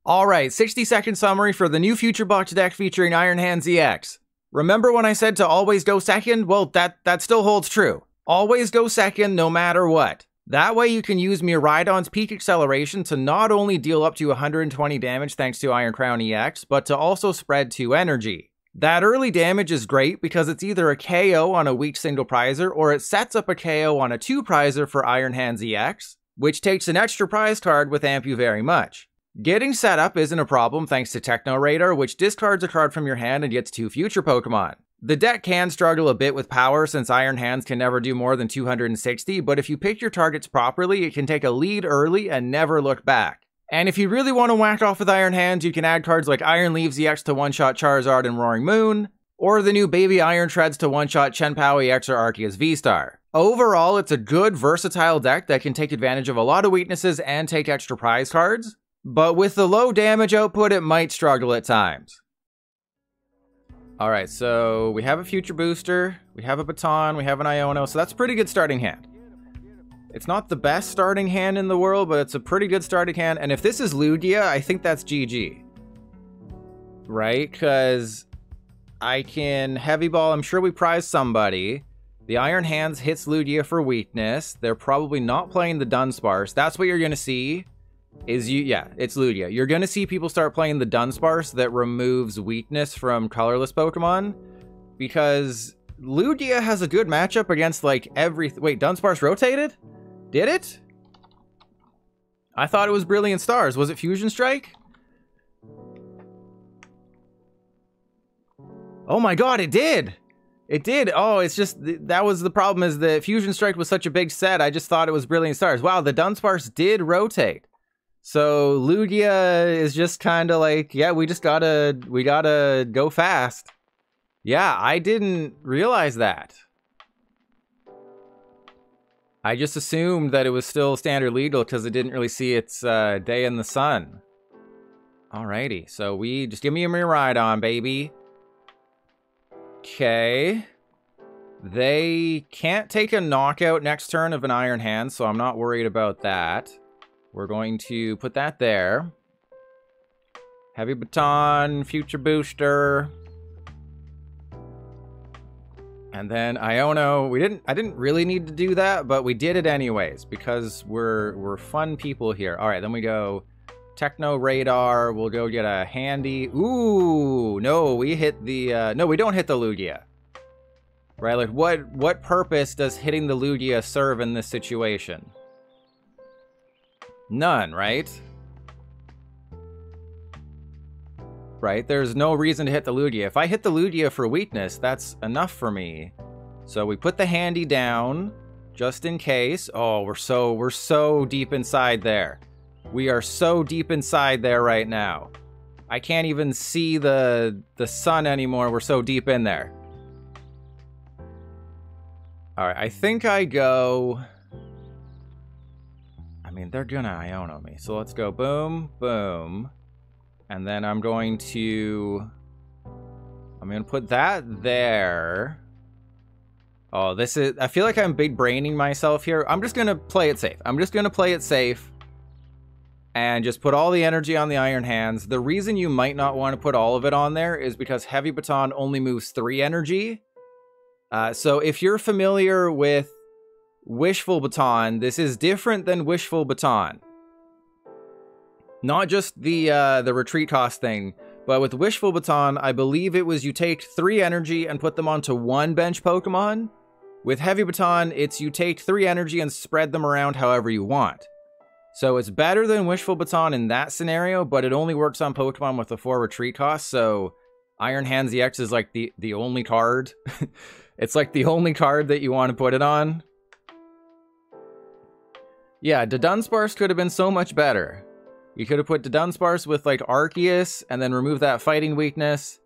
Alright, 60-second summary for the new Future Box deck featuring Iron Hands EX. Remember when I said to always go second? Well, that still holds true. Always go second no matter what. That way you can use Miraidon's peak acceleration to not only deal up to 120 damage thanks to Iron Crown EX, but to also spread 2 energy. That early damage is great because it's either a KO on a weak single prizer or it sets up a KO on a 2 prizer for Iron Hands EX, which takes an extra prize card with Amp You Very Much. Getting set up isn't a problem thanks to Techno Radar, which discards a card from your hand and gets 2 future Pokemon. The deck can struggle a bit with power since Iron Hands can never do more than 260, but if you pick your targets properly, it can take a lead early and never look back. And if you really want to whack off with Iron Hands, you can add cards like Iron Leaves EX to one-shot Charizard and Roaring Moon, or the new Baby Iron Treads to one-shot Chien-Pao EX or Arceus VStar. Overall, it's a good, versatile deck that can take advantage of a lot of weaknesses and take extra prize cards. But with the low damage output, it might struggle at times. Alright, so we have a Future Booster, we have a Baton, we have an Iono, so that's a pretty good starting hand. It's not the best starting hand in the world, but it's a pretty good starting hand, and if this is Lugia, I think that's GG. Right? Because I can Heavy Ball, I'm sure we prize somebody. The Iron Hands hits Lugia for weakness. They're probably not playing the Dunsparce. That's what you're going to see. Yeah, it's Lugia. You're gonna see people start playing the Dunsparce that removes weakness from colorless Pokemon, because Lugia has a good matchup against like wait, Dunsparce rotated? Did it? I thought it was Brilliant Stars. Was it Fusion Strike? Oh my god, it did! It did! Oh, it's just, that was the problem, is that Fusion Strike was such a big set, I just thought it was Brilliant Stars. Wow, the Dunsparce did rotate. So Lugia is just kind of like, yeah, we gotta go fast. Yeah, I didn't realize that. I just assumed that it was still standard legal because it didn't really see its day in the sun. Alrighty, so just give me a Miraidon, baby. Okay. They can't take a knockout next turn of an Iron Hand, so I'm not worried about that. We're going to put that there. Heavy Baton, Future Booster. And then Iono. I didn't really need to do that, but we did it anyways because we're fun people here. All right, then we go Techno Radar. We'll go get a handy. Ooh, no, we hit the no, we don't hit the Lugia. Right? Like what purpose does hitting the Lugia serve in this situation? None, right? Right, there's no reason to hit the Lugia. If I hit the Lugia for weakness, that's enough for me. So we put the handy down, just in case. Oh, we're so deep inside there. We are so deep inside there right now. I can't even see the sun anymore. We're so deep in there. Alright, I think I go... I mean, they're gonna Iono me. So let's go boom, boom. And then I'm going to put that there. Oh, this is... I feel like I'm big braining myself here. I'm just gonna play it safe. I'm just gonna play it safe. And just put all the energy on the Iron Hands. The reason you might not want to put all of it on there is because Heavy Baton only moves 3 energy. So if you're familiar with Wishful Baton, this is different than Wishful Baton. Not just the retreat cost thing, but with Wishful Baton, I believe it was you take 3 energy and put them onto 1 bench Pokemon. With Heavy Baton, it's you take 3 energy and spread them around however you want. So it's better than Wishful Baton in that scenario, but it only works on Pokemon with a 4 retreat cost, so Iron Hands EX is like the only card. It's like the only card that you want to put it on. Yeah, the Dunsparce could have been so much better. You could have put the Dunsparce with like Arceus and then remove that fighting weakness,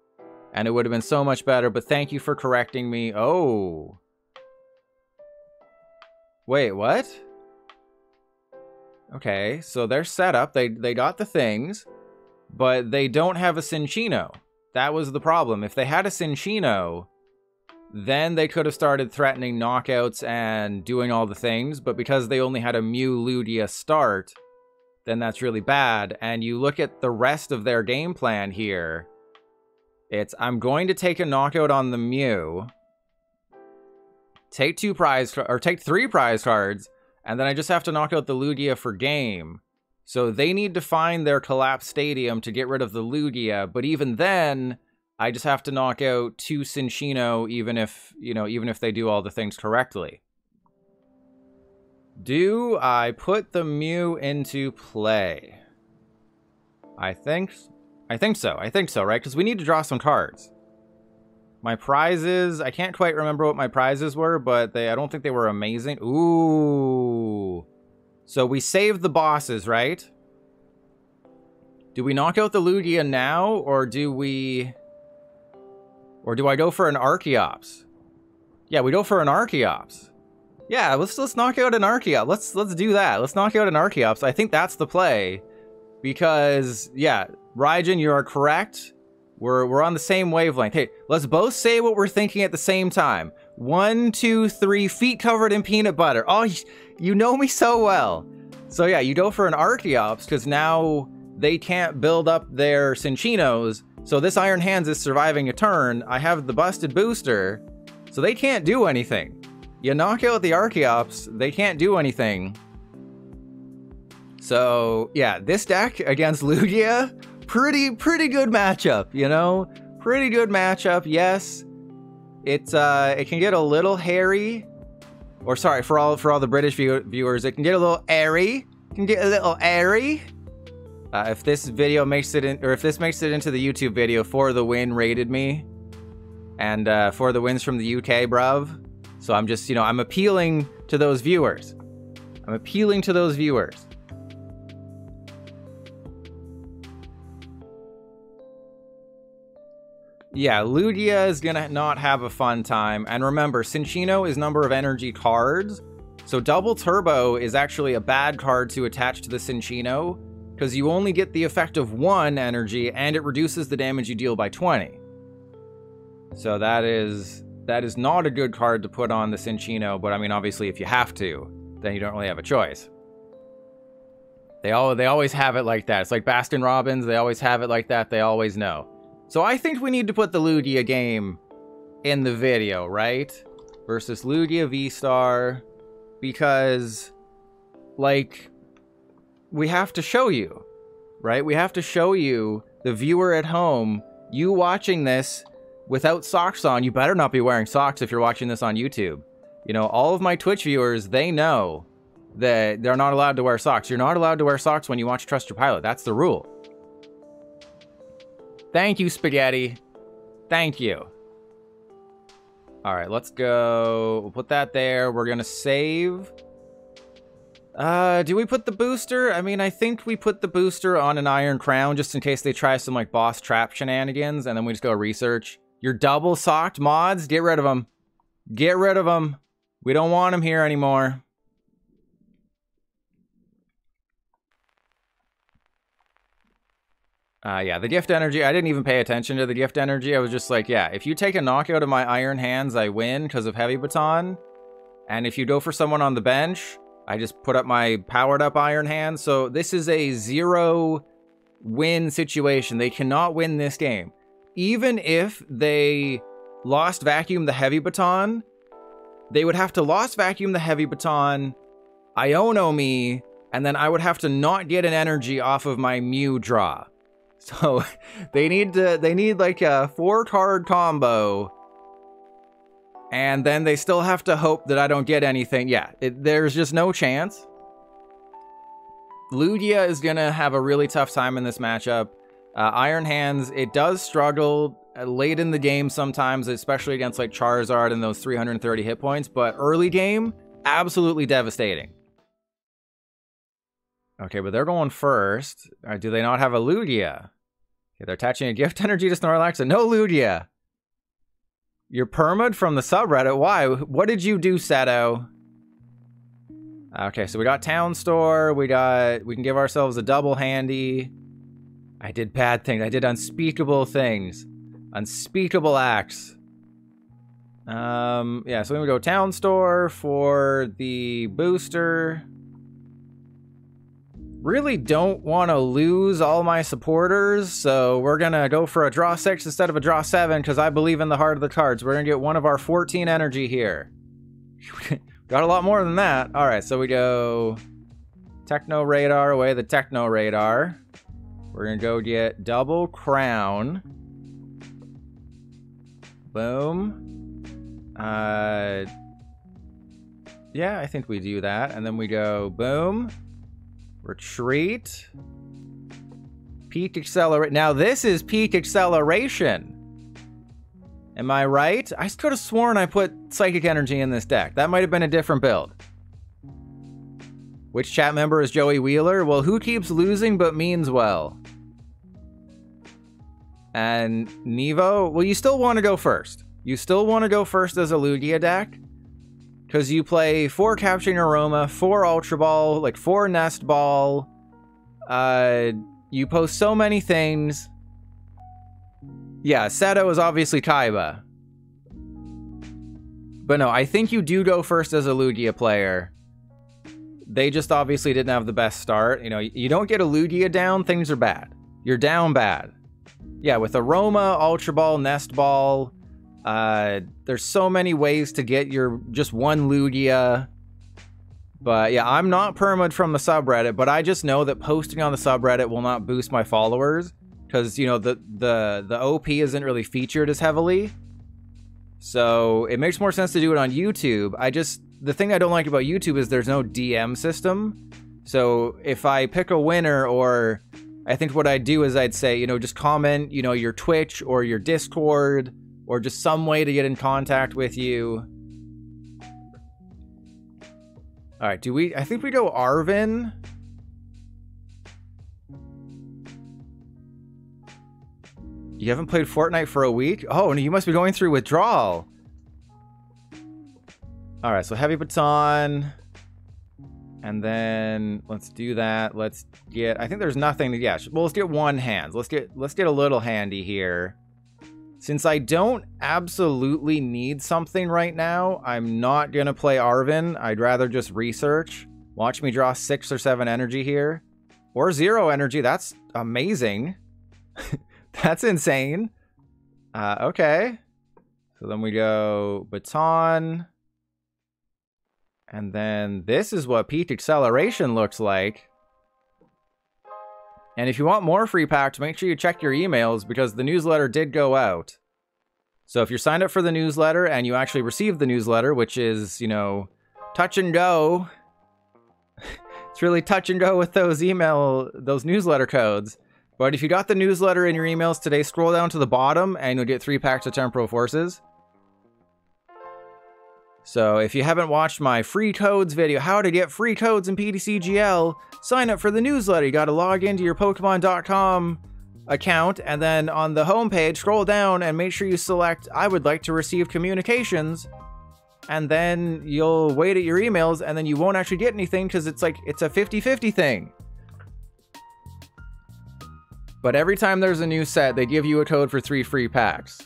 and it would have been so much better, but thank you for correcting me. Oh. Wait, what? Okay, so they're set up. They got the things, but they don't have a Cinccino. That was the problem. If they had a Cinccino, then they could have started threatening knockouts and doing all the things, but because they only had a Mew Lugia start, then that's really bad. And you look at the rest of their game plan here. It's, I'm going to take a knockout on the Mew, take 3 prize cards, and then I just have to knock out the Lugia for game. So they need to find their collapsed stadium to get rid of the Lugia, but even then, I just have to knock out 2 Cinccino, even if, you know, even if they do all the things correctly. Do I put the Mew into play? I think so. I think so, right? Because we need to draw some cards. My prizes, I can't quite remember what my prizes were, but I don't think they were amazing. Ooh. So we saved the bosses, right? Do we knock out the Lugia now, or do I go for an Arceus? Yeah, we go for an Arceus. Yeah, let's knock out an Arceus. Let's do that. Let's knock out an Arceus. I think that's the play. Because, yeah, Raijin, you are correct. We're on the same wavelength. Hey, let's both say what we're thinking at the same time. 1, 2, 3, feet covered in peanut butter. Oh, you know me so well. So yeah, you go for an Arceus, because now they can't build up their Cinccinos. So this Iron Hands is surviving a turn. I have the busted booster, so they can't do anything. You knock out the Arceus, they can't do anything. So, yeah, this deck against Lugia, pretty good matchup, you know? Pretty good matchup, yes. It can get a little hairy. Or sorry, for all the British viewers, it can get a little airy. If this video makes it in, or if this makes it into the YouTube video, For the Win rated me. And For the Win's from the UK, bruv. So I'm just, you know, I'm appealing to those viewers. Yeah, Lugia is gonna not have a fun time. And remember, Cinccino is number of energy cards. So Double Turbo is actually a bad card to attach to the Cinccino, because you only get the effect of 1 energy, and it reduces the damage you deal by 20. So that is not a good card to put on the Cinccino, but I mean, obviously, if you have to, then you don't really have a choice. They always have it like that. It's like Baskin Robbins, they always have it like that, they always know. So I think we need to put the Lugia game in the video, right? Versus Lugia VStar, because, like, we have to show you, right? We have to show you, the viewer at home, you watching this without socks on. You better not be wearing socks if you're watching this on YouTube. You know, all of my Twitch viewers, they know that they're not allowed to wear socks. You're not allowed to wear socks when you watch Trust Your Pilot. That's the rule. Thank you, Spaghetti. Thank you. All right, let's go. We'll put that there. We're going to save. Do we put the booster? I mean, I think we put the booster on an Iron Crown just in case they try some, like, boss trap shenanigans, and then we just go research. Your double socked mods? Get rid of them. Get rid of them. We don't want them here anymore. Yeah, the gift energy, I didn't even pay attention to the gift energy. I was just like, yeah, if you take a knockout of my Iron Hands, I win because of Heavy Baton. And if you go for someone on the bench, I just put up my powered up Iron Hands. So this is a 0-win situation. They cannot win this game. Even if they Lost Vacuum the Heavy Baton, they would have to Lost Vacuum the Heavy Baton, Iono me, and then I would have to not get an energy off of my Mew draw. So they need like a 4-card combo, and then they still have to hope that I don't get anything. Yeah, there's just no chance. Lugia is gonna have a really tough time in this matchup. Iron Hands, it does struggle late in the game sometimes, especially against like Charizard and those 330 hit points, but early game, absolutely devastating. Okay, but they're going first. Do they not have a Lugia? Okay, they're attaching a gift energy to Snorlax and no Lugia. You're perma'd from the subreddit. Why? What did you do, Seto? Okay, so we got Town Store. We can give ourselves a double handy. I did bad things. I did unspeakable things. Unspeakable acts. Yeah, so we go Town Store for the booster. really don't want to lose all my supporters, so we're going to go for a draw 6 instead of a draw 7 because I believe in the heart of the cards. We're going to get one of our 14 energy here. Got a lot more than that. All right, so we go Techno Radar away, the Techno Radar. We're going to go get double Crown. Boom. Yeah, I think we do that. And then we go boom. Retreat. Peak Accelerate. Now this is Peak Acceleration. Am I right? I could have sworn I put Psychic Energy in this deck. That might have been a different build. Which chat member is Joey Wheeler? Well, who keeps losing but means well? And Nevo? Well, you still want to go first. You still want to go first as a Lugia deck. Because you play 4 Capturing Aroma, 4 Ultra Ball, like 4 Nest Ball. You post so many things. Yeah, Seto is obviously Kaiba. But no, I think you do go first as a Lugia player. They just obviously didn't have the best start. You know, you don't get a Lugia down, things are bad. You're down bad. Yeah, with Aroma, Ultra Ball, Nest Ball, there's so many ways to get your just one Lugia. But yeah, I'm not perma'd from the subreddit, but I just know that posting on the subreddit will not boost my followers. Because, you know, the OP isn't really featured as heavily. So it makes more sense to do it on YouTube. The thing I don't like about YouTube is there's no DM system. So if I pick a winner, or I think what I'd do is I'd say, you know, just comment, you know, your Twitch or your Discord, or just some way to get in contact with you. All right, I think we go Arven. You haven't played Fortnite for a week? Oh, and you must be going through withdrawal. All right, so Heavy Baton. And then let's do that. Let's get, I think there's nothing to, yeah, well, let's get one hands. Let's get a little handy here. Since I don't absolutely need something right now, I'm not going to play Arven. I'd rather just research. Watch me draw 6 or 7 energy here. Or 0 energy. That's amazing. That's insane. Okay. So then we go Baton. And then this is what Peak Acceleration looks like. And if you want more free packs, make sure you check your emails because the newsletter did go out. So if you're signed up for the newsletter and you actually received the newsletter, which is, you know, touch and go. It's really touch and go with those newsletter codes. But if you got the newsletter in your emails today, scroll down to the bottom and you'll get 3 packs of Temporal Forces. So if you haven't watched my free codes video, how to get free codes in PTCGL, sign up for the newsletter. You got to log into your Pokemon.com account, and then on the homepage, scroll down and make sure you select, I would like to receive communications. And then you'll wait at your emails, and then you won't actually get anything because it's like, it's a 50-50 thing. But every time there's a new set, they give you a code for 3 free packs.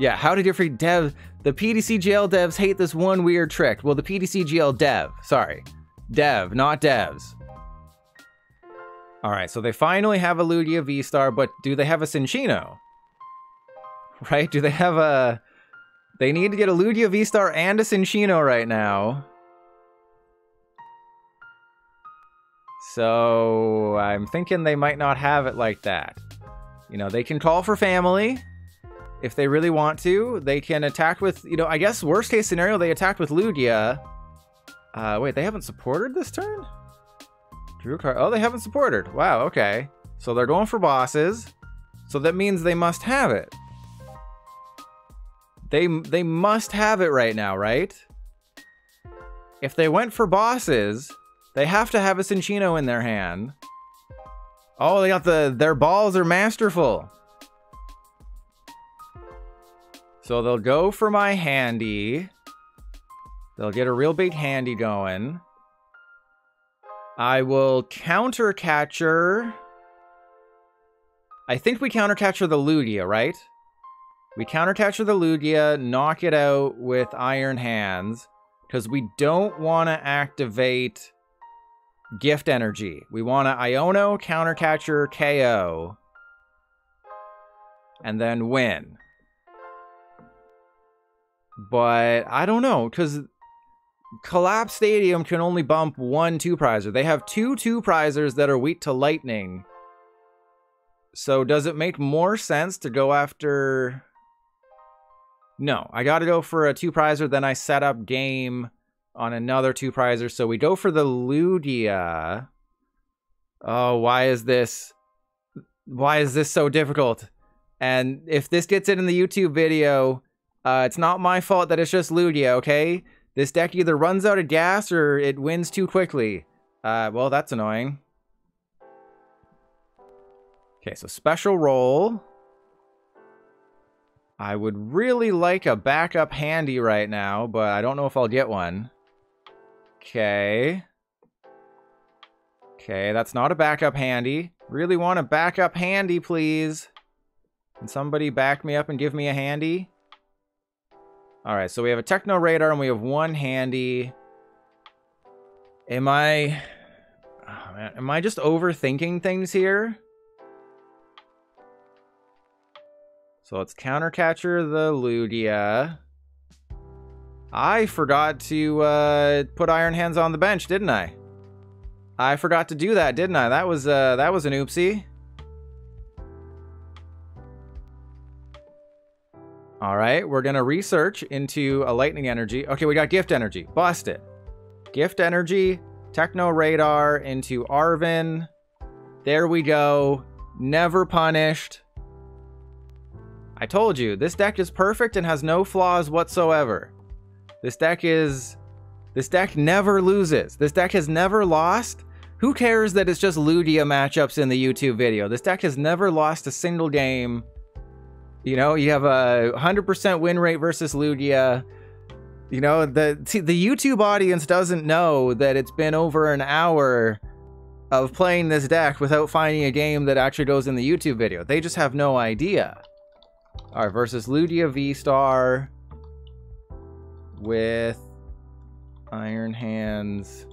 Yeah, how to get free dev. The PTCGL devs hate this one weird trick. Well, the PTCGL dev, sorry. Dev, not devs. All right, so they finally have a Lugia VStar, but do they have a Cinccino? Right, do they have a... They need to get a Lugia VStar and a Cinccino right now. So I'm thinking they might not have it like that. You know, they can call for family if they really want to. They can attack with, you know, I guess worst case scenario, they attack with Lugia. Wait, they haven't supported this turn? Drew card. Oh, they haven't supported. Wow, okay. So they're going for bosses. So that means they must have it. They must have it right now, right? If they went for bosses, they have to have a Cinccino in their hand. Oh, they got their balls are masterful. So they'll go for my handy. They'll get a real big handy going. I will counter catcher. I think we counter catcher the Lugia, right? We counter catcher the Lugia, knock it out with Iron Hands, because we don't want to activate Gift Energy. We want to Iono, Counter Catcher, KO. And then win. But I don't know, because Collapse Stadium can only bump one 2-prizer. They have two 2-prizers that are weak to lightning. So does it make more sense to go after... No, I gotta go for a 2-prizer, then I set up game on another 2-prizer. So we go for the Lugia. Oh, why is this so difficult? And if this gets it in the YouTube video, it's not my fault that it's just Lugia, okay? This deck either runs out of gas or it wins too quickly. Well, that's annoying. Okay, so special roll. I would really like a backup handy right now, but I don't know if I'll get one. Okay. Okay, that's not a backup handy. Really want a backup handy, please. Can somebody back me up and give me a handy? Alright, so we have a Techno Radar and we have one handy. Am I just overthinking things here? So let's Counter Catcher the Lugia. I forgot to put Iron Hands on the bench, didn't I? I forgot to do that, didn't I? That was an oopsie. All right, we're gonna research into a Lightning Energy. Okay, we got Gift Energy. Busted. Gift Energy, Techno Radar into Arven. There we go. Never punished. I told you, this deck is perfect and has no flaws whatsoever. This deck never loses. This deck has never lost. Who cares that it's just Lugia matchups in the YouTube video? This deck has never lost a single game. You know, you have a 100% win rate versus Lugia. You know, the YouTube audience doesn't know that it's been over an hour of playing this deck without finding a game that actually goes in the YouTube video. They just have no idea. All right, versus Lugia VStar with Iron Hands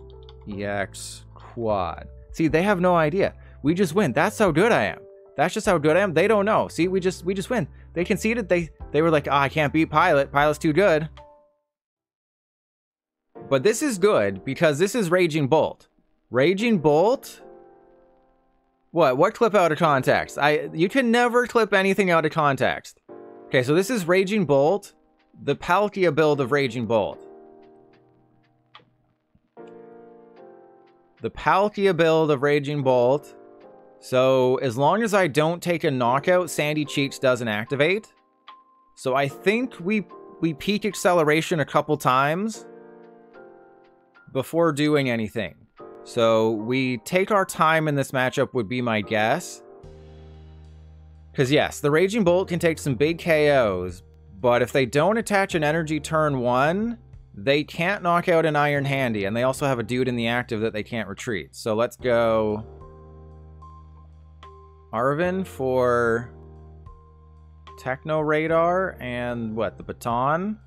EX Quad. See, they have no idea. We just win. That's how good I am. That's just how good I am. They don't know. See, we just win. They conceded. They were like, oh, I can't beat Pilot. Pilot's too good. But this is good because this is Raging Bolt. Raging Bolt? What clip out of context? You can never clip anything out of context. Okay, so this is Raging Bolt, the Palkia build of Raging Bolt. The Palkia build of Raging Bolt. So as long as I don't take a knockout, Sandy Cheeks doesn't activate. So I think we peak acceleration a couple times before doing anything. So we take our time in this matchup would be my guess. Because yes, the Raging Bolt can take some big KOs, but if they don't attach an energy turn 1, they can't knock out an Iron Handy, and they also have a dude in the active that they can't retreat. So let's go Arven for Techno Radar and what, the Baton?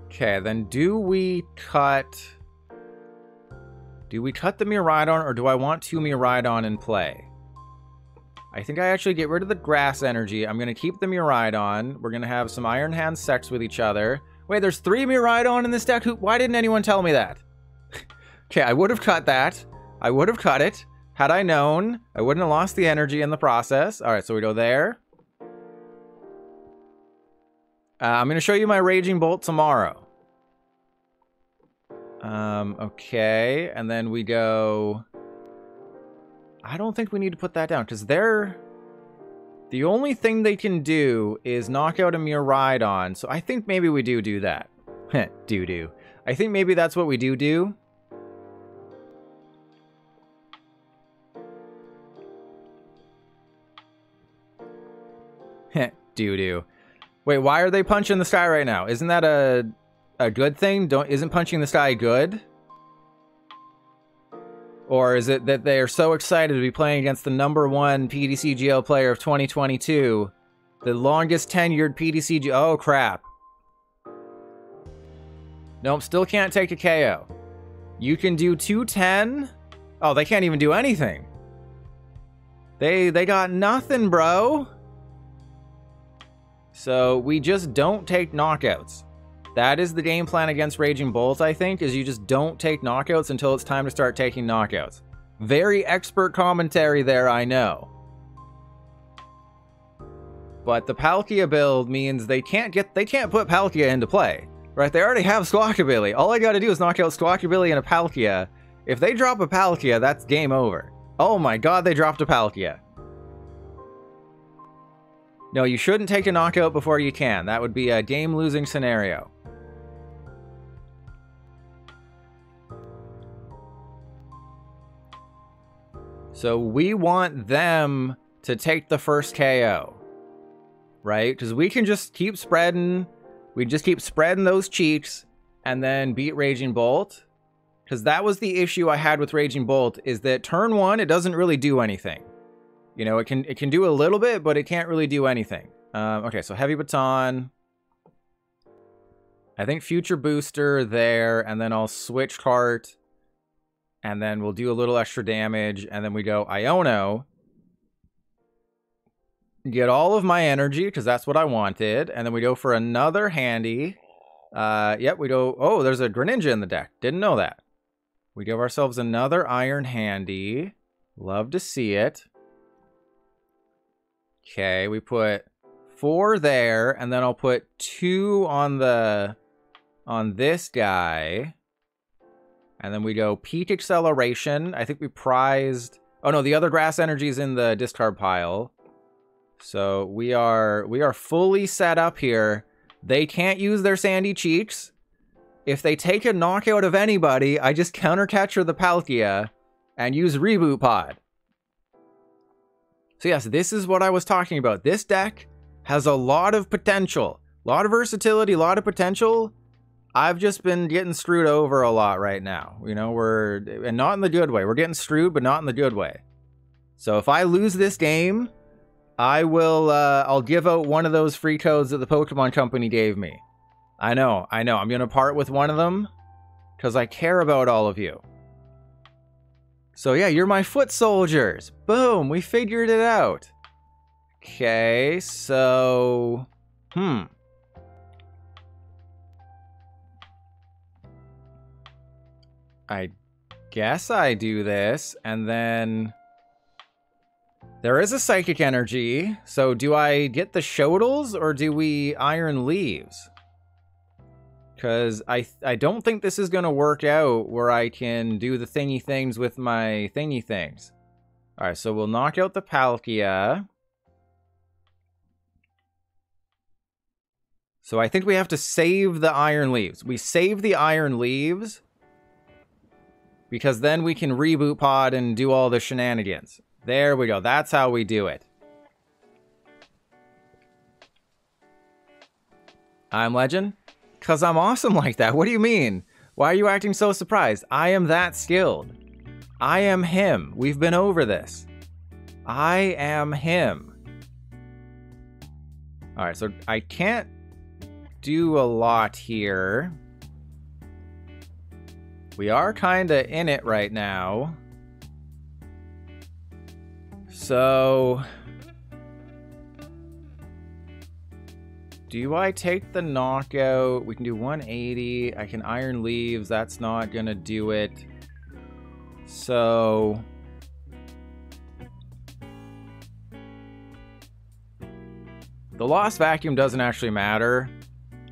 Okay, then do we cut the Miraidon, or do I want 2 Miraidon in play? I think I actually get rid of the Grass Energy. I'm going to keep the Miraidon. We're going to have some Iron Hand sex with each other. Wait, there's 3 Miraidon in this deck? Why didn't anyone tell me that? Okay, I would have cut that. I would have cut it. Had I known, I wouldn't have lost the energy in the process. All right, so we go there. I'm going to show you my Raging Bolt tomorrow. Okay, and then we go... I don't think we need to put that down, because they're... The only thing they can do is knock out a Miraidon, so I think maybe we do that. Do. I think maybe that's what we do. Do. Wait, why are they punching the sky right now? Isn't that a good thing? Isn't punching the sky good? Or is it that they are so excited to be playing against the #1 PDCGL player of 2022 The longest tenured PTCG. Oh, crap. Nope, still can't take a KO. You can do 210. Oh, they can't even do anything. They got nothing, bro. So we just don't take knockouts. That is the game plan against Raging Bolt, I think, is you just don't take knockouts until it's time to start taking knockouts. Very expert commentary there, I know. But the Palkia build means they can't put Palkia into play. Right? They already have Squawkabilly. All I gotta do is knock out Squawkabilly and a Palkia. If they drop a Palkia, that's game over. Oh my god, they dropped a Palkia. No, you shouldn't take a knockout before you can. That would be a game-losing scenario. So we want them to take the first KO. Right? Because we can just keep spreading. We just keep spreading those cheeks and then beat Raging Bolt. Because that was the issue I had with Raging Bolt, is that turn 1, it doesn't really do anything. You know, it can do a little bit, but it can't really do anything. Okay, so Heavy Baton. I think Future Booster there, and then I'll switch cart. And then we'll do a little extra damage, and then we go Iono. Get all of my energy, because that's what I wanted. And then we go for another handy. Yep, we go... Oh, there's a Greninja in the deck. Didn't know that. We give ourselves another Iron Handy. Love to see it. Okay, we put 4 there, and then I'll put 2 on this guy. And then we go Peak Acceleration. I think we prized... Oh no, the other grass energy is in the discard pile. So we are fully set up here. They can't use their Sandy Cheeks. If they take a knockout of anybody, I just counter catcher the Palkia and use Reboot Pod. So yes, this is what I was talking about. This deck has a lot of potential. A lot of versatility, a lot of potential. I've just been getting screwed over a lot right now. You know, and not in the good way. We're getting screwed, but not in the good way. So if I lose this game, I'll give out one of those free codes that the Pokemon Company gave me. I know. I'm going to part with one of them because I care about all of you. So yeah, you're my foot soldiers. Boom, we figured it out. Okay, so... I guess I do this, and then... There is a Psychic Energy, so do I get the Shodels, or do we Iron Leaves? Because I don't think this is going to work out where I can do the thingy things with my thingy things. Alright, so we'll knock out the Palkia. So I think we have to save the Iron Leaves. We save the Iron Leaves, because then we can Reboot Pod and do all the shenanigans. There we go. That's how we do it. I'm Legend? Because I'm awesome like that. What do you mean? Why are you acting so surprised? I am that skilled. I am him. We've been over this. I am him. Alright, so I can't do a lot here. We are kind of in it right now. So... do I take the knockout? We can do 180. I can Iron Leaves. That's not going to do it. So... the Lost Vacuum doesn't actually matter.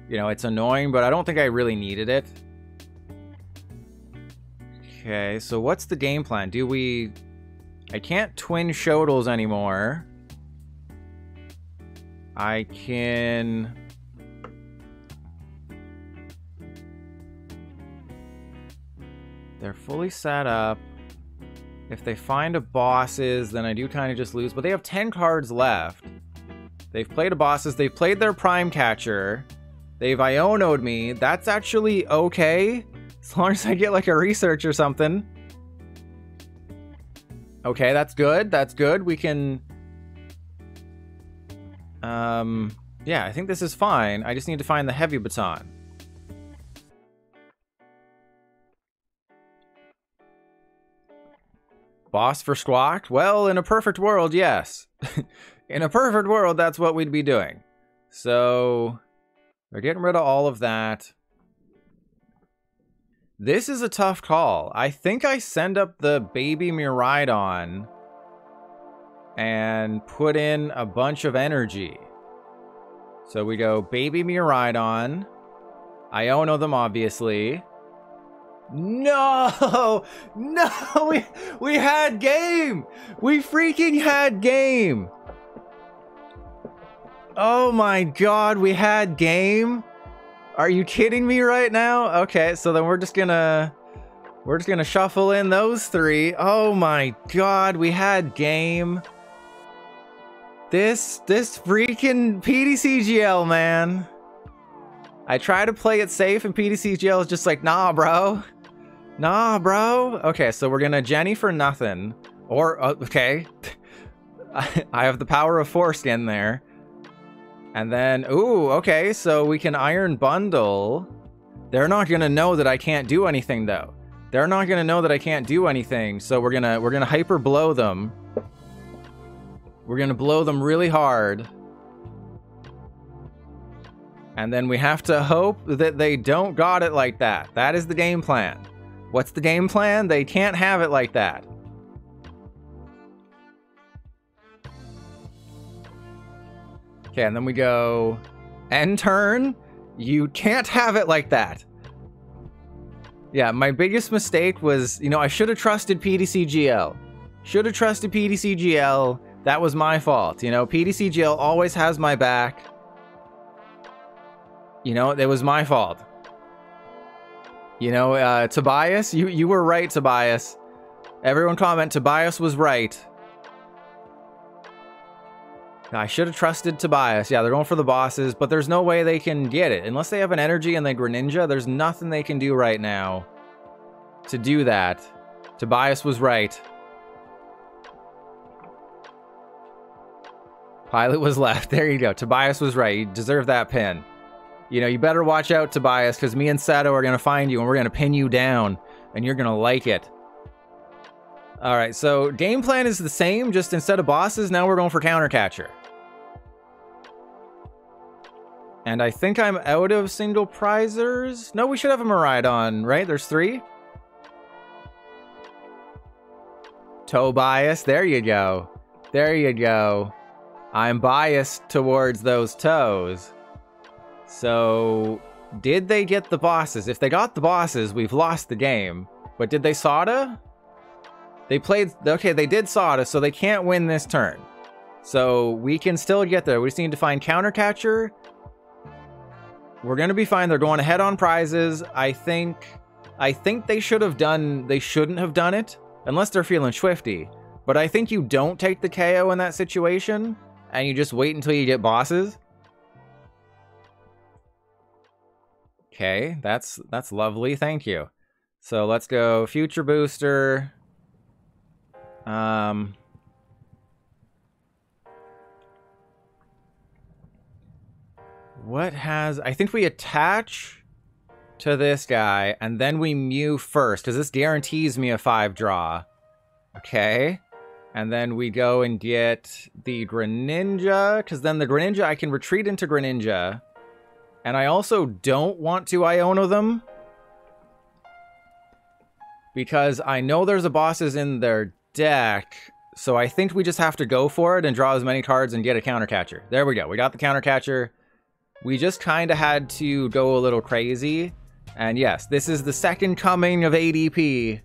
You know, it's annoying, but I don't think I really needed it. Okay, so what's the game plan? Do we... I can't twin Shodels anymore. I can... they're fully set up. If they find a bosses, then I do kind of just lose. But they have 10 cards left. They've played a bosses. They've played their Prime Catcher. They've Iono'd me. That's actually okay. As long as I get like a research or something. Okay, that's good. That's good. We can... Yeah, I think this is fine. I just need to find the Heavy Baton. Boss for Squawk? Well, in a perfect world, yes. In a perfect world, that's what we'd be doing. So, we're getting rid of all of that. This is a tough call. I think I send up the baby Miraidon and put in a bunch of energy. So we go baby Miraidon. Iono them, obviously. No! No! We had game! We freaking had game! Oh my god, we had game? Are you kidding me right now? Okay, so then we're just gonna shuffle in those three. Oh my god, we had game. This freaking PDCGL, man. I try to play it safe and PDCGL is just like, nah, bro. Nah, bro. Okay, so we're gonna Genny for nothing. Or, okay. I have the power of foreskin there. And then, ooh, okay, so we can Iron Bundle. They're not gonna know that I can't do anything, though. They're not gonna know that I can't do anything, so we're gonna hyper blow them. We're gonna blow them really hard. And then we have to hope that they don't got it like that. That is the game plan. What's the game plan? They can't have it like that. Okay, and then we go end turn. You can't have it like that. Yeah, my biggest mistake was, you know, I should have trusted PDCGL. Should have trusted PDCGL. That was my fault. You know, PDCGL always has my back. You know, it was my fault. You know, Tobias, you were right, Tobias. Everyone comment, Tobias was right. I should have trusted Tobias. Yeah, they're going for the bosses, but there's no way they can get it. Unless they have an energy and they Greninja, there's nothing they can do right now to do that. Tobias was right. Pilot was left. There you go. Tobias was right. You deserve that pin. You know, you better watch out, Tobias, because me and Sato are going to find you, and we're going to pin you down, and you're going to like it. All right, so game plan is the same, just instead of bosses, now we're going for Counter Catcher. And I think I'm out of single prizers. No, we should have a Miraidon, right? There's 3. Toe bias. There you go. There you go. I'm biased towards those toes. So, did they get the bosses? If they got the bosses, we've lost the game. But did they Sada? They played... Okay, they did Sada, so they can't win this turn. So, we can still get there. We just need to find Counter Catcher. We're going to be fine. They're going ahead on prizes. I think they should have done... They shouldn't have done it. Unless they're feeling swifty. But I think you don't take the KO in that situation. And you just wait until you get bosses. Okay, that's lovely. Thank you. So let's go Future Booster. What has... I think we attach to this guy, and then we Mew first, because this guarantees me a 5 draw. Okay. And then we go and get the Greninja, because then the Greninja, I can retreat into Greninja. And I also don't want to Iono them, because I know there's a bosses in their deck, so I think we just have to go for it and draw as many cards and get a Counter Catcher. There we go. We got the Counter Catcher. We just kind of had to go a little crazy. And yes, this is the second coming of ADP.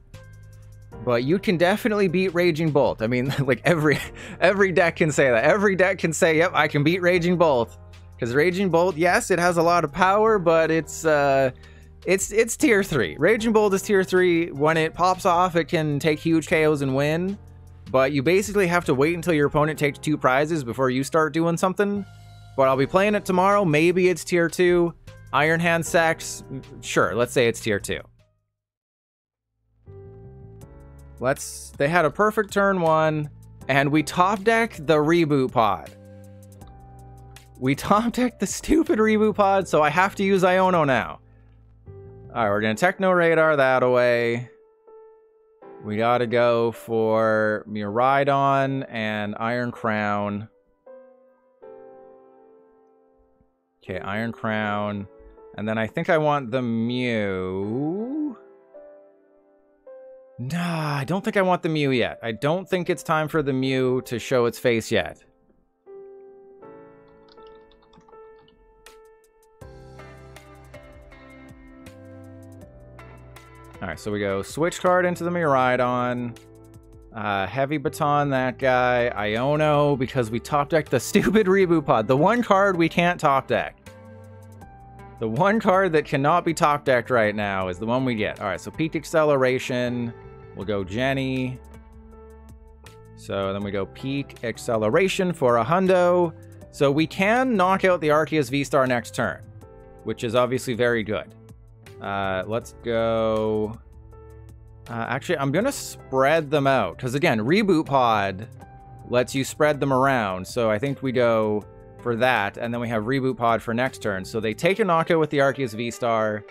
But you can definitely beat Raging Bolt. I mean, like every deck can say that. Every deck can say, yep, I can beat Raging Bolt. Because Raging Bolt, yes, it has a lot of power, but it's tier 3. Raging Bolt is tier 3. When it pops off, it can take huge KOs and win. But you basically have to wait until your opponent takes 2 prizes before you start doing something. But I'll be playing it tomorrow. Maybe it's tier 2. Iron Hand Sex, sure, let's say it's tier 2. They had a perfect turn 1, and we top deck the reboot pod. We top decked the stupid reboot pod, so I have to use Iono now. Alright, we're gonna Techno Radar that away. We gotta go for Miraidon and Iron Crown. Okay, Iron Crown. And then I think I want the Mew. Nah, I don't think I want the Mew yet. I don't think it's time for the Mew to show its face yet. Alright, so we go switch card into the Miraidon. Heavy Baton, that guy. Iono, because we top decked the stupid reboot pod. The one card we can't top deck. The one card that cannot be top decked right now is the one we get. Alright, so Peak Acceleration. We'll go Genny. So then we go Peak Acceleration for a hundo. So we can knock out the Arceus VStar next turn, which is obviously very good. Let's go... actually, I'm going to spread them out. Because again, Reboot Pod lets you spread them around. So I think we go for that. And then we have Reboot Pod for next turn. So they take a knockout with the Arceus V-Star.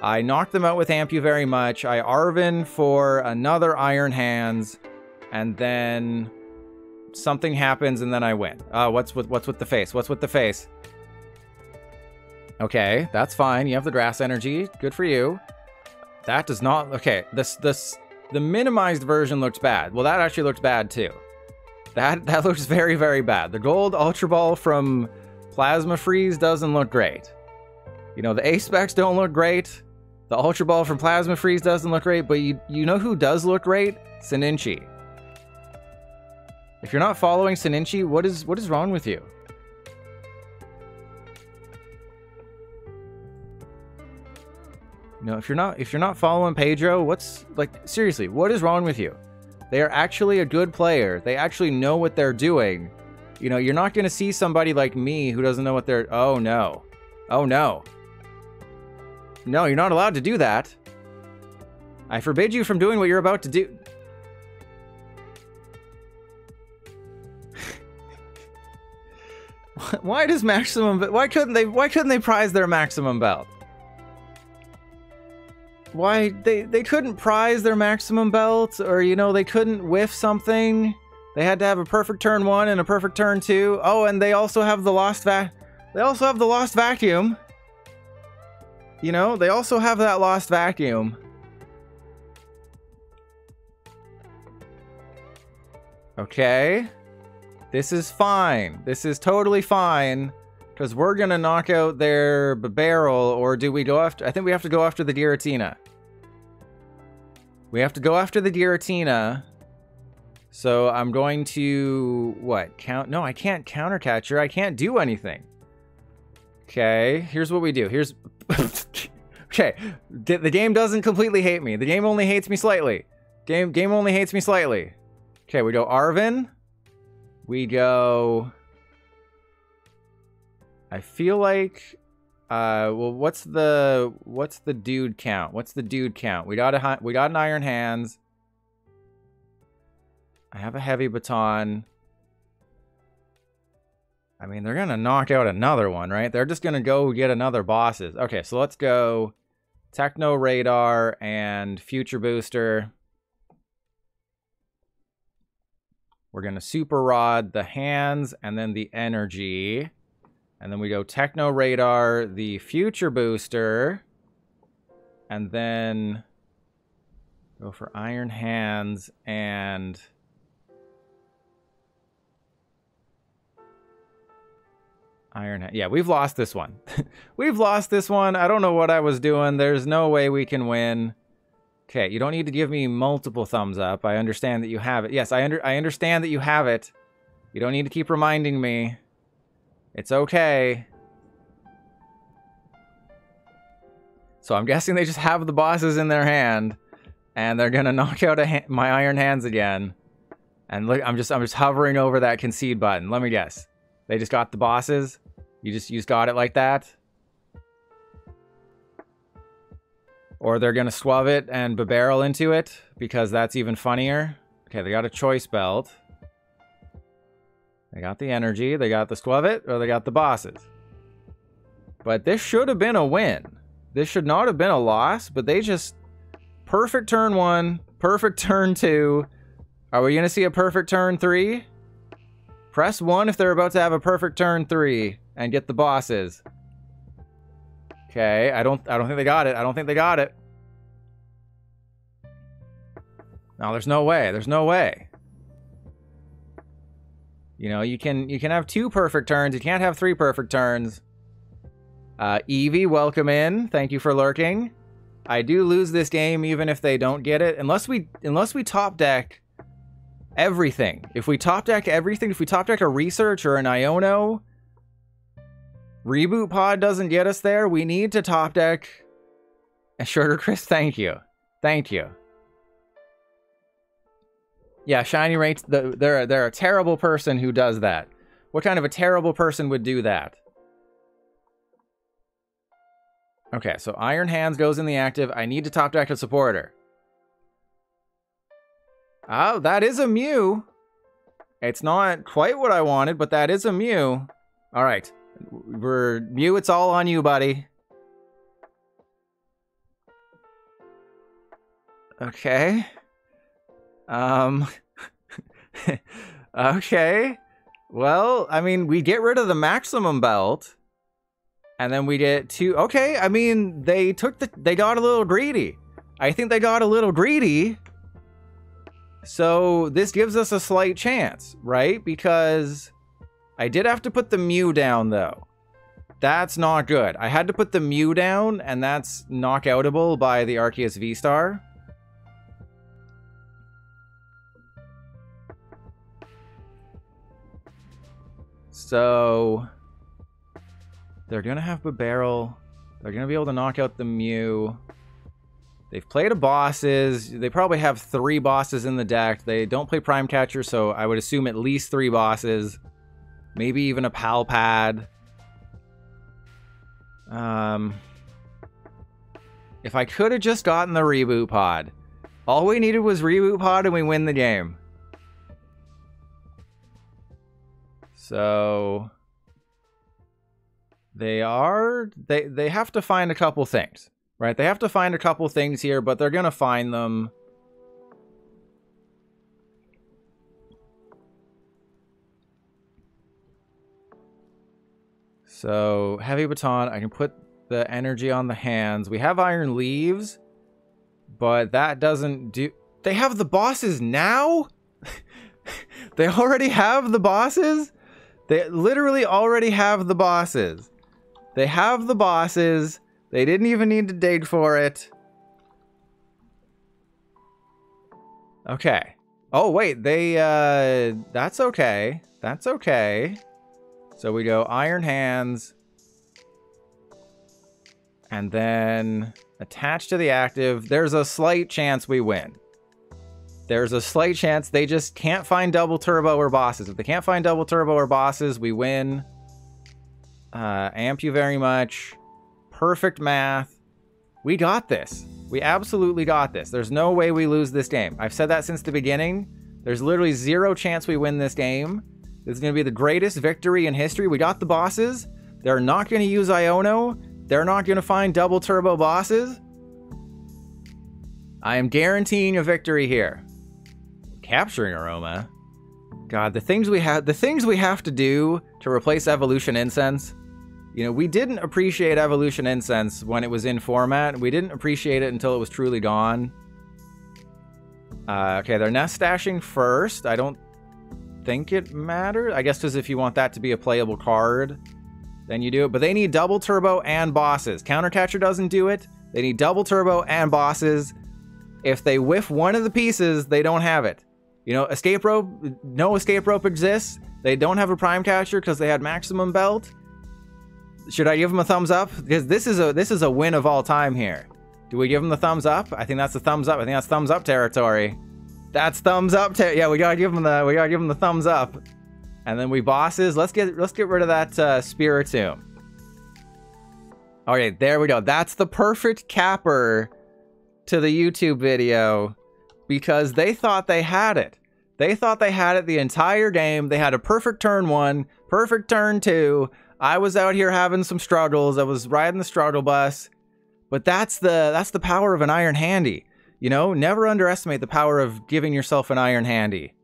I knocked them out with Ampu very much. I Arven for another Iron Hands. And then something happens and then I win. What's with the face? What's with the face? Okay, that's fine. You have the grass energy. Good for you. That does not... Okay, the minimized version looks bad. Well, that actually looks bad too. That looks very, very bad. The gold Ultra Ball from Plasma Freeze doesn't look great. You know, the A-Specs don't look great. The Ultra Ball from Plasma Freeze doesn't look great. But you know who does look great? Sininchi. If you're not following Sininchi, what is wrong with you? You know, if you're not following Pedro, what's, like, seriously, what is wrong with you? They are actually a good player. They actually know what they're doing. You know, you're not going to see somebody like me who doesn't know what they're... Oh, no. Oh, no. No, you're not allowed to do that. I forbid you from doing what you're about to do. Why does maximum... Why couldn't they prize their maximum belt? Why they couldn't prize their maximum belt, or you know, they couldn't whiff something. They had to have a perfect turn 1 and a perfect turn 2. Oh, and they also have the Lost Vacuum. You know, they also have that Lost Vacuum. Okay. This is fine. This is totally fine. Because we're going to knock out their barrel, or do we go after... I think we have to go after the Giratina. We have to go after the Giratina. So I'm going to... What? Count? No, I can't counter catcher. I can't do anything. Okay, here's what we do. Here's... Okay, the game doesn't completely hate me. The game only hates me slightly. Game only hates me slightly. Okay, we go Arven. We go... I feel like, well, what's the dude count? What's the dude count? We got an Iron Hands. I have a Heavy Baton. I mean, they're gonna knock out another one, right? They're just gonna go get another bosses. Okay, so let's go Techno Radar and Future Booster. We're gonna Super Rod the hands and then the energy. And then we go Techno Radar, the Future Booster. And then go for Iron Hands and... Iron Hand. Yeah, we've lost this one. We've lost this one. I don't know what I was doing. There's no way we can win. Okay, you don't need to give me multiple thumbs up. I understand that you have it. Yes, I understand that you have it. You don't need to keep reminding me. It's okay. So I'm guessing they just have the bosses in their hand, and they're gonna knock out my Iron Hands again. And look, I'm just hovering over that concede button. Let me guess. They just got the bosses. You just got it like that. Or they're gonna swab it and barrel into it because that's even funnier. Okay, they got a choice belt. They got the energy, they got the Squavit, or they got the bosses. But this should have been a win. This should not have been a loss, but they just... Perfect turn 1, perfect turn 2. Are we going to see a perfect turn 3? Press 1 if they're about to have a perfect turn 3 and get the bosses. Okay, I don't think they got it. I don't think they got it. No, there's no way. There's no way. You know, you can have 2 perfect turns. You can't have 3 perfect turns. Eevee, welcome in. Thank you for lurking. I do lose this game even if they don't get it. Unless we top deck everything. If we top deck everything, if we top deck a Research or an Iono, Reboot Pod doesn't get us there. We need to top deck a Sugar Chris. Thank you. Thank you. Yeah, shiny rates. They're a terrible person who does that. What kind of a terrible person would do that? Okay, so Iron Hands goes in the active. I need to top deck a supporter. Oh, that is a Mew. It's not quite what I wanted, but that is a Mew. All right, Mew. It's all on you, buddy. Okay. Okay. Well, I mean, we get rid of the maximum belt. And then we get 2. Okay, I mean, they got a little greedy. I think they got a little greedy. So this gives us a slight chance, right? Because I did have to put the Mew down, though. That's not good. I had to put the Mew down, and that's knockoutable by the Arceus VStar. So they're going to have a barrel. They're going to be able to knock out the Mew. They've played a bosses. They probably have 3 bosses in the deck. They don't play Prime Catcher, so I would assume at least 3 bosses. Maybe even a Pal Pad. If I could have just gotten the Reboot Pod. All we needed was Reboot Pod and we win the game. So they have to find a couple things, right? They have to find a couple things here, but they're going to find them. So Heavy Baton, I can put the energy on the hands. We have Iron Leaves, but that doesn't do... They have the bosses now? They already have the bosses? They literally already have the bosses. They have the bosses. They didn't even need to dig for it. Okay. Oh, wait. They, that's okay. That's okay. So we go Iron Hands. And then attach to the active. There's a slight chance we win. There's a slight chance they just can't find double turbo or bosses. If they can't find double turbo or bosses, we win. Amp you very much. Perfect math. We got this. We absolutely got this. There's no way we lose this game. I've said that since the beginning. There's literally 0 chance we win this game. This is going to be the greatest victory in history. We got the bosses. They're not going to use Iono. They're not going to find double turbo bosses. I am guaranteeing a victory here. Capturing Aroma. God, the things we have to do to replace Evolution Incense. You know, we didn't appreciate Evolution Incense when it was in format. We didn't appreciate it until it was truly gone. Okay, they're nest stashing first. I don't think it matters. I guess because if you want that to be a playable card, then you do it. But they need double turbo and bosses. Counter Catcher doesn't do it. They need double turbo and bosses. If they whiff one of the pieces, they don't have it. You know, escape rope, no escape rope exists. They don't have a Prime Catcher because they had maximum belt. Should I give them a thumbs up? Because this is a win of all time here. Do we give them the thumbs up? I think that's a thumbs up. I think that's thumbs up territory. That's thumbs up. Yeah, we gotta give them the thumbs up. And then we bosses. Let's get rid of that Spiritomb. Okay, there we go. That's the perfect capper to the YouTube video because they thought they had it. They thought they had it the entire game. They had a perfect turn 1, perfect turn 2. I was out here having some struggles. I was riding the struggle bus. But that's the power of an Iron Handy. You know, never underestimate the power of giving yourself an Iron Handy.